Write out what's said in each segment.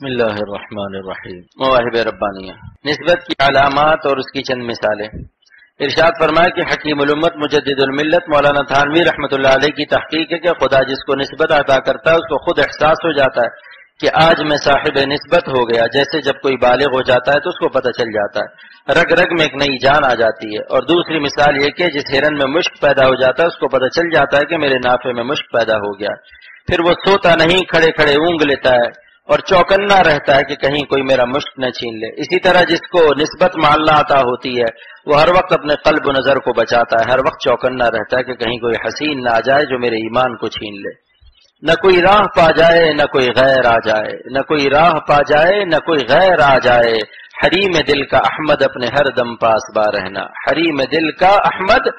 بسم اللہ الرحمن الرحیم۔ مواہب ربانیہ، نسبت کی علامات اور اس کی چند مثالیں۔ ارشاد فرمایا کہ حکیم الامت مجدد الملت مولانا تھانوی رحمۃ اللہ علیہ کی تحقیق ہے کہ خدا جس کو نسبت عطا کرتا ہے اس کو خود احساس ہو جاتا ہے کہ آج میں صاحب نسبت ہو گیا، جیسے جب کوئی بالغ ہو جاتا ہے تو اس کو پتہ چل جاتا ہے، رگ رگ میں ایک نئی جان آ جاتی ہے۔ اور دوسری مثال یہ کہ جس ہرن میں مشک پیدا ہو جاتا ہے اس کو پتہ چل جاتا ہے کہ میرے نافے میں مشک پیدا ہو گیا، پھر وہ سوتا نہیں، کھڑے کھڑے اونگ لیتا ہے اور چوکنا رہتا ہے کہ کہیں کوئی میرا مشک نہ چھین لے۔ اسی طرح جس کو نسبت معلّہ عطا ہوتی ہے وہ ہر وقت اپنے قلب و نظر کو بچاتا ہے، ہر وقت چوکنا رہتا ہے کہ کہیں کوئی حسین نہ آ جائے جو میرے ایمان کو چھین لے۔ نہ کوئی راہ پا جائے نہ کوئی غیر آ جائے، نہ کوئی راہ پا جائے نہ کوئی غیر آ جائے، حریم دل کا احمد اپنے ہر دم پاس با رہنا، حریم دل کا احمد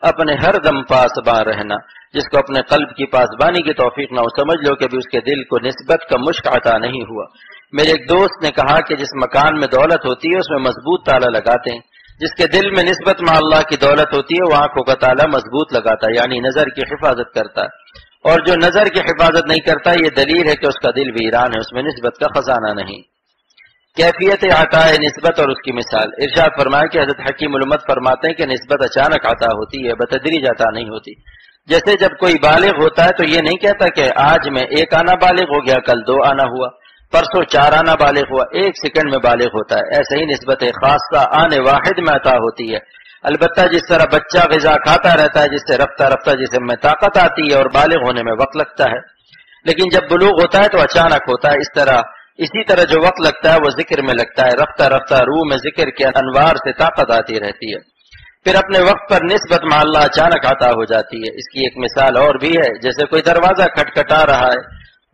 اپنے ہر دم پاس با رہنا۔ جس کو اپنے قلب کی پاسبانی کی توفیق نہ ہو، سمجھ لو کہ ابھی اس کے دل کو نسبت کا مشک عطا نہیں ہوا۔ میرے ایک دوست نے کہا کہ جس مکان میں دولت ہوتی ہے اس میں مضبوط تالا لگاتے ہیں، جس کے دل میں نسبت مع اللہ کی دولت ہوتی ہے وہ آنکھوں کا تالا مضبوط لگاتا ہے، یعنی نظر کی حفاظت کرتا ہے، اور جو نظر کی حفاظت نہیں کرتا یہ دلیل ہے کہ اس کا دل ویران ہے، اس میں نسبت کا خزانہ نہیں۔ کیفیت عطا نسبت اور اس کی مثال۔ ارشاد فرمایا کہ حضرت حکیم الامت فرماتے ہیں کہ نسبت اچانک عطا ہوتی ہے، بتدریج عطا نہیں ہوتی۔ جیسے جب کوئی بالغ ہوتا ہے تو یہ نہیں کہتا کہ آج میں 1 آنا بالغ ہو گیا، کل 2 آنا ہوا، پرسوں 4 آنا بالغ ہوا، 1 سیکنڈ میں بالغ ہوتا ہے۔ ایسے ہی نسبت خاصہ آنے واحد میں عطا ہوتی ہے۔ البتہ جس طرح بچہ غذا کھاتا رہتا ہے، جس سے رفتہ رفتہ جسم میں طاقت آتی ہے اور بالغ ہونے میں وقت لگتا ہے، لیکن جب بلوغ ہوتا ہے تو اچانک ہوتا ہے۔ اسی طرح جو وقت لگتا ہے وہ ذکر میں لگتا ہے، رفتہ رفتہ روح میں ذکر کے انوار سے طاقت آتی رہتی ہے، پھر اپنے وقت پر نسبت مع اللہ اچانک عطا ہو جاتی ہے۔ اس کی ایک مثال اور بھی ہے، جیسے کوئی دروازہ کھٹکھٹا رہا ہے،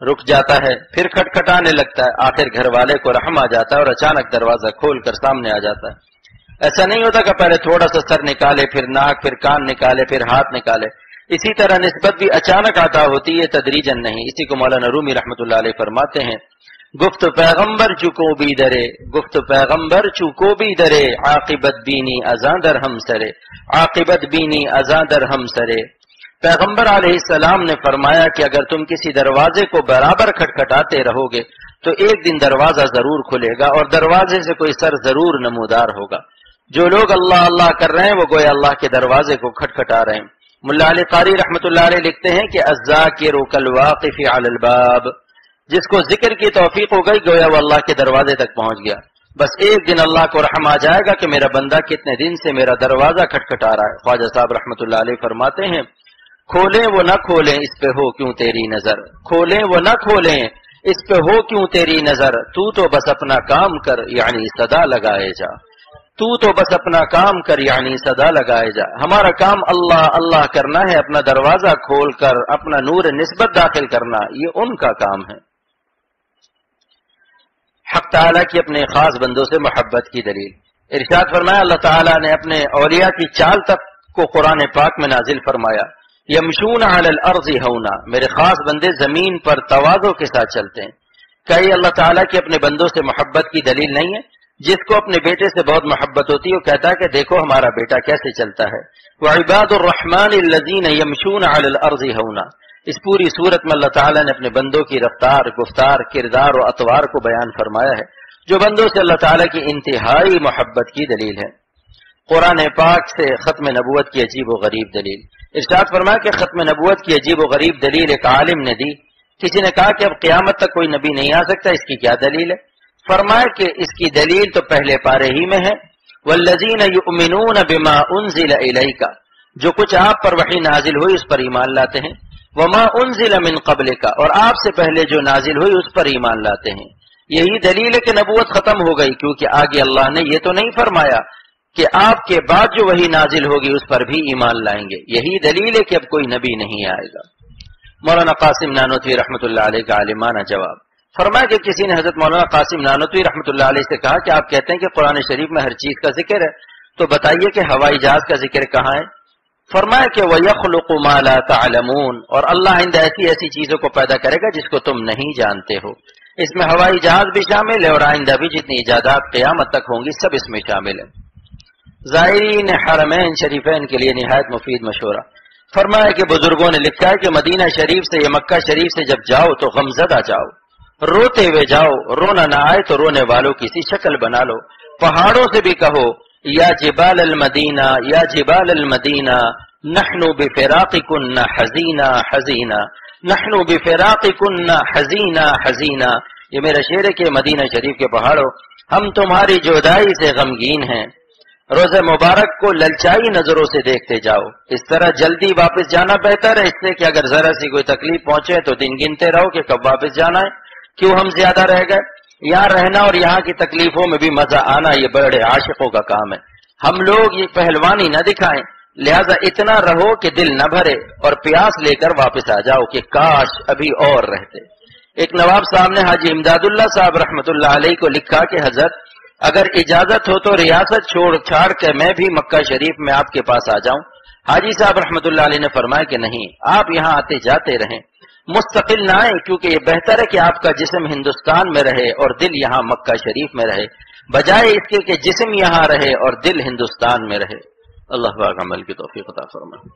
رک جاتا ہے، پھر کھٹکھٹانے لگتا ہے، آخر گھر والے کو رحم آ جاتا ہے اور اچانک دروازہ کھول کر سامنے آ جاتا ہے۔ ایسا نہیں ہوتا کہ پہلے تھوڑا سا سر نکالے، پھر ناک، پھر کان نکالے، پھر ہاتھ نکالے۔ اسی طرح نسبت بھی اچانک عطا ہوتی ہے، تدریجن نہیں۔ اسی کو مولانا رومی رحمۃ اللہ علیہ فرماتے ہیں، گفت پیغمبر چکو بھی درے، گفت پیغمبر چکو بھی درے، عاقبت بینی ازاں در ہم سرے، عاقبت بینی ازاں در ہم سرے۔ پیغمبر علیہ السلام نے فرمایا کہ اگر تم کسی دروازے کو برابر کھٹکھٹاتے رہو گے تو ایک دن دروازہ ضرور کھلے گا اور دروازے سے کوئی سر ضرور نمودار ہوگا۔ جو لوگ اللہ اللہ کر رہے ہیں وہ گویا اللہ کے دروازے کو کھٹکھٹا رہے ہیں۔ ملا علی قاری رحمۃ اللہ علیہ لکھتے ہیں کہ الذاکر کالواقف علی الباب، جس کو ذکر کی توفیق ہو گئی گویا وہ اللہ کے دروازے تک پہنچ گیا۔ بس ایک دن اللہ کو رحم آ جائے گا کہ میرا بندہ کتنے دن سے میرا دروازہ کھٹکھٹا رہا ہے۔ خواجہ صاحب رحمۃ اللہ علیہ فرماتے ہیں، کھولیں وہ نہ کھولیں اس پہ ہو کیوں تیری نظر، کھولیں وہ نہ کھولیں اس پہ ہو کیوں تیری نظر، تو بس اپنا کام کر یعنی صدا لگائے جا، تو بس اپنا کام کر یعنی صدا لگائے جا۔ ہمارا کام اللہ اللہ کرنا ہے، اپنا دروازہ کھول کر اپنا نور نسبت داخل کرنا یہ ان کا کام ہے۔ حق تعالیٰ کی اپنے خاص بندوں سے محبت کی دلیل۔ ارشاد فرمایا اللہ تعالیٰ نے اپنے اولیاء کی چال تک کو قرآن پاک میں نازل فرمایا، یمشون علی الارض ہونا، میرے خاص بندے زمین پر تواضع کے ساتھ چلتے ہیں۔ کیا یہ اللہ تعالیٰ کی اپنے بندوں سے محبت کی دلیل نہیں ہے؟ جس کو اپنے بیٹے سے بہت محبت ہوتی ہے وہ کہتا ہے کہ دیکھو ہمارا بیٹا کیسے چلتا ہے۔ وعباد الرحمن الذین یمشون علی الارض ہونا، اس پوری صورت میں اللہ تعالیٰ نے اپنے بندوں کی رفتار، گفتار، کردار و اطوار کو بیان فرمایا ہے، جو بندوں سے اللہ تعالیٰ کی انتہائی محبت کی دلیل ہے۔ قرآن پاک سے ختم نبوت کی عجیب و غریب دلیل۔ ارشاد فرمایا کہ ختم نبوت کی عجیب و غریب دلیل ایک عالم نے دی۔ کسی نے کہا کہ اب قیامت تک کوئی نبی نہیں آ سکتا، اس کی کیا دلیل ہے؟ فرمایا کہ اس کی دلیل تو پہلے پارے ہی میں ہے، والذین یؤمنون بما انزل الیک، جو کچھ آپ پر وحی نازل ہوئی اس پر ایمان لاتے ہیں، وما انزل من قبلک، اور آپ سے پہلے جو نازل ہوئی اس پر ایمان لاتے ہیں۔ یہی دلیل ہے کہ نبوت ختم ہو گئی، کیونکہ آگے اللہ نے یہ تو نہیں فرمایا کہ آپ کے بعد جو وحی نازل ہوگی اس پر بھی ایمان لائیں گے۔ یہی دلیل ہے کہ اب کوئی نبی نہیں آئے گا۔ مولانا قاسم نانوتوی رحمۃ اللہ علیہ کا عالمانہ جواب۔ فرمایا کہ کسی نے حضرت مولانا قاسم نانوتوی رحمۃ اللہ علیہ سے کہا کہ آپ کہتے ہیں کہ قرآن شریف میں ہر چیز کا ذکر ہے، تو بتائیے کہ ہوائی جہاز کا ذکر کہاں ہے؟ فرمایا کہ وَيَخْلُقُ مَا لَا تَعْلَمُونَ، اور اللہ آئندہ ایسی چیزوں کو پیدا کرے گا جس کو تم نہیں جانتے ہو۔ اس میں ہوائی جہاز بھی شامل ہے اور آئندہ بھی جتنی ایجادات قیامت تک ہوں گی سب اس میں شامل ہیں۔ زائرین حرمین شریفین کے لیے نہایت مفید مشورہ۔ فرمایا کہ بزرگوں نے لکھا ہے کہ مدینہ شریف سے یا مکہ شریف سے جب جاؤ تو غمزدہ جاؤ، روتے ہوئے جاؤ، رونا نہ آئے تو رونے والوں کی سی شکل بنا لو۔ پہاڑوں سے بھی کہو یا جبال المدینہ یا جبال المدینہ نحن بفراقکن حزینہ حزینہ، نحن بفراقکن حزینہ حزینہ، یہ میرا شعر ہے کہ مدینہ شریف کے پہاڑوں ہم تمہاری جدائی سے غمگین ہیں۔ روز مبارک کو للچائی نظروں سے دیکھتے جاؤ، اس طرح جلدی واپس جانا بہتر ہے اس سے کہ اگر ذرا سی کوئی تکلیف پہنچے تو دن گنتے رہو کہ کب واپس جانا ہے، کیوں ہم زیادہ رہ گئے۔ یہاں رہنا اور یہاں کی تکلیفوں میں بھی مزہ آنا یہ بڑے عاشقوں کا کام ہے، ہم لوگ یہ پہلوانی نہ دکھائیں، لہذا اتنا رہو کہ دل نہ بھرے اور پیاس لے کر واپس آ جاؤ کہ کاش ابھی اور رہتے۔ ایک نواب صاحب نے حاجی امداد اللہ صاحب رحمۃ اللہ علیہ کو لکھا کہ حضرت اگر اجازت ہو تو ریاست چھاڑ کے میں بھی مکہ شریف میں آپ کے پاس آ جاؤں۔ حاجی صاحب رحمۃ اللہ علیہ نے فرمایا کہ نہیں، آپ یہاں آتے جاتے رہیں، مستقل نہ آئیں، کیونکہ یہ بہتر ہے کہ آپ کا جسم ہندوستان میں رہے اور دل یہاں مکہ شریف میں رہے، بجائے اس کے کہ جسم یہاں رہے اور دل ہندوستان میں رہے۔ اللہ پاک عمل کی توفیق عطا فرمائے۔